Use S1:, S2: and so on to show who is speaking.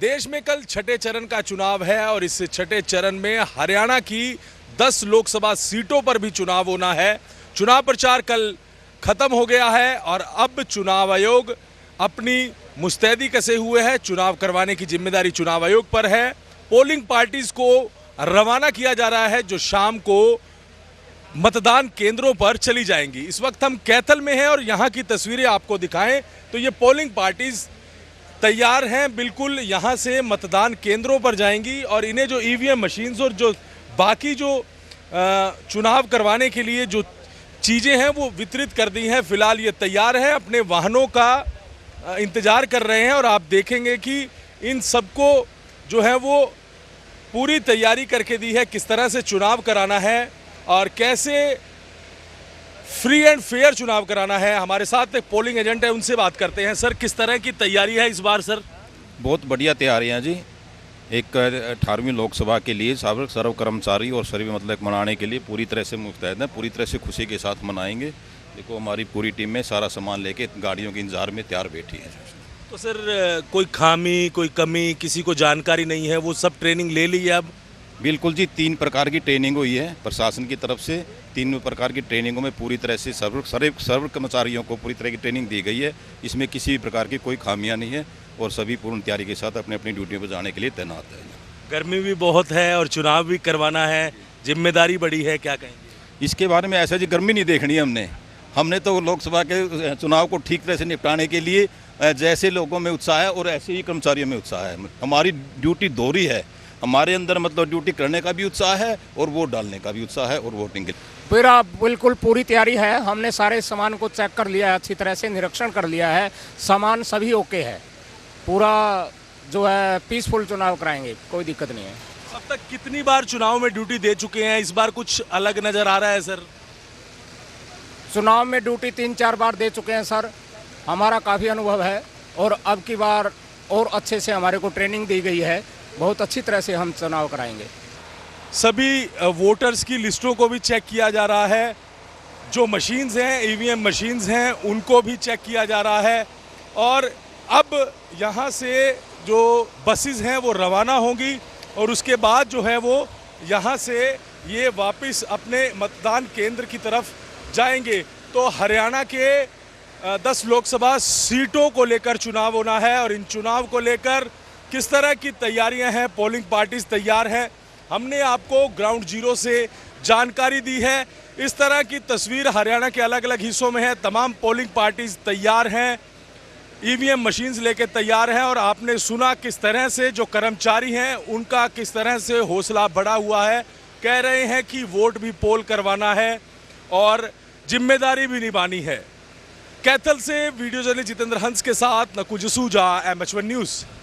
S1: देश में कल छठे चरण का चुनाव है और इस छठे चरण में हरियाणा की 10 लोकसभा सीटों पर भी चुनाव होना है। चुनाव प्रचार कल खत्म हो गया है और अब चुनाव आयोग अपनी मुस्तैदी कसे हुए है। चुनाव करवाने की जिम्मेदारी चुनाव आयोग पर है। पोलिंग पार्टीज को रवाना किया जा रहा है जो शाम को मतदान केंद्रों पर चली जाएंगी। इस वक्त हम कैथल में हैं और यहाँ की तस्वीरें आपको दिखाएं तो ये पोलिंग पार्टीज तैयार हैं, बिल्कुल यहाँ से मतदान केंद्रों पर जाएंगी और इन्हें जो ईवीएम मशीन्स और जो बाकी जो चुनाव करवाने के लिए जो चीज़ें हैं वो वितरित कर दी हैं। फिलहाल ये तैयार है, अपने वाहनों का इंतज़ार कर रहे हैं और आप देखेंगे कि इन सबको जो है वो पूरी तैयारी करके दी है किस तरह से चुनाव कराना है और कैसे फ्री एंड फेयर चुनाव कराना है। हमारे साथ एक पोलिंग एजेंट है, उनसे बात करते हैं। सर, किस तरह की तैयारी है इस बार? सर,
S2: बहुत बढ़िया तैयारियां जी। एक 18वीं लोकसभा के लिए सर्व कर्मचारी और सभी मतलब मनाने के लिए पूरी तरह से मुस्तैद हैं, पूरी तरह से खुशी के साथ मनाएंगे। देखो, हमारी पूरी टीम में सारा सामान लेके गाड़ियों के इंतजार में तैयार बैठी है।
S1: तो सर, कोई खामी, कोई कमी, किसी को जानकारी नहीं है, वो सब ट्रेनिंग ले ली है अब?
S2: बिल्कुल जी, 3 प्रकार की ट्रेनिंग हुई है प्रशासन की तरफ से। 3 प्रकार की ट्रेनिंगों में पूरी तरह से सर्व कर्मचारियों को पूरी तरह की ट्रेनिंग दी गई है। इसमें किसी भी प्रकार की कोई खामियां नहीं है और सभी पूर्ण तैयारी के साथ अपनी अपनी ड्यूटियों पर जाने के लिए तैनात है।
S1: गर्मी भी बहुत है और चुनाव भी करवाना है, जिम्मेदारी बड़ी है, क्या कहेंगे
S2: इसके बारे में? ऐसा जी, गर्मी नहीं देखनी है हमने तो लोकसभा के चुनाव को ठीक तरह से निपटाने के लिए जैसे लोगों में उत्साह है और ऐसे ही कर्मचारियों में उत्साह है। हमारी ड्यूटी दोहरी है, हमारे अंदर मतलब ड्यूटी करने का भी उत्साह है और वोट डालने का भी उत्साह है और वोटिंग के
S3: पूरा बिल्कुल पूरी तैयारी है। हमने सारे सामान को चेक कर लिया है, अच्छी तरह से निरीक्षण कर लिया है, सामान सभी ओके है। पूरा जो है पीसफुल चुनाव कराएंगे, कोई दिक्कत नहीं है।
S1: अब तक कितनी बार चुनाव में ड्यूटी दे चुके हैं? इस बार कुछ अलग नजर आ रहा है सर?
S3: चुनाव में ड्यूटी 3-4 बार दे चुके हैं सर, हमारा काफ़ी अनुभव है और अब की बार और अच्छे से हमारे को ट्रेनिंग दी गई है। बहुत अच्छी तरह से हम चुनाव कराएंगे।
S1: सभी वोटर्स की लिस्टों को भी चेक किया जा रहा है, जो मशीन्स हैं, ईवीएम मशीन्स हैं, उनको भी चेक किया जा रहा है और अब यहाँ से जो बसेस हैं वो रवाना होंगी और उसके बाद जो है वो यहाँ से ये वापस अपने मतदान केंद्र की तरफ जाएंगे। तो हरियाणा के 10 लोकसभा सीटों को लेकर चुनाव होना है और इन चुनाव को लेकर किस तरह की तैयारियां हैं, पोलिंग पार्टीज तैयार हैं, हमने आपको ग्राउंड जीरो से जानकारी दी है। इस तरह की तस्वीर हरियाणा के अलग अलग हिस्सों में है। तमाम पोलिंग पार्टीज तैयार हैं, ईवीएम मशीन्स लेके तैयार हैं और आपने सुना किस तरह से जो कर्मचारी हैं उनका किस तरह से हौसला बढ़ा हुआ है। कह रहे हैं कि वोट भी पोल करवाना है और जिम्मेदारी भी निभानी है। कैथल से वीडियो जर्नलिस्ट जितेंद्र हंस के साथ नकुल जसूजा, MH1 न्यूज़।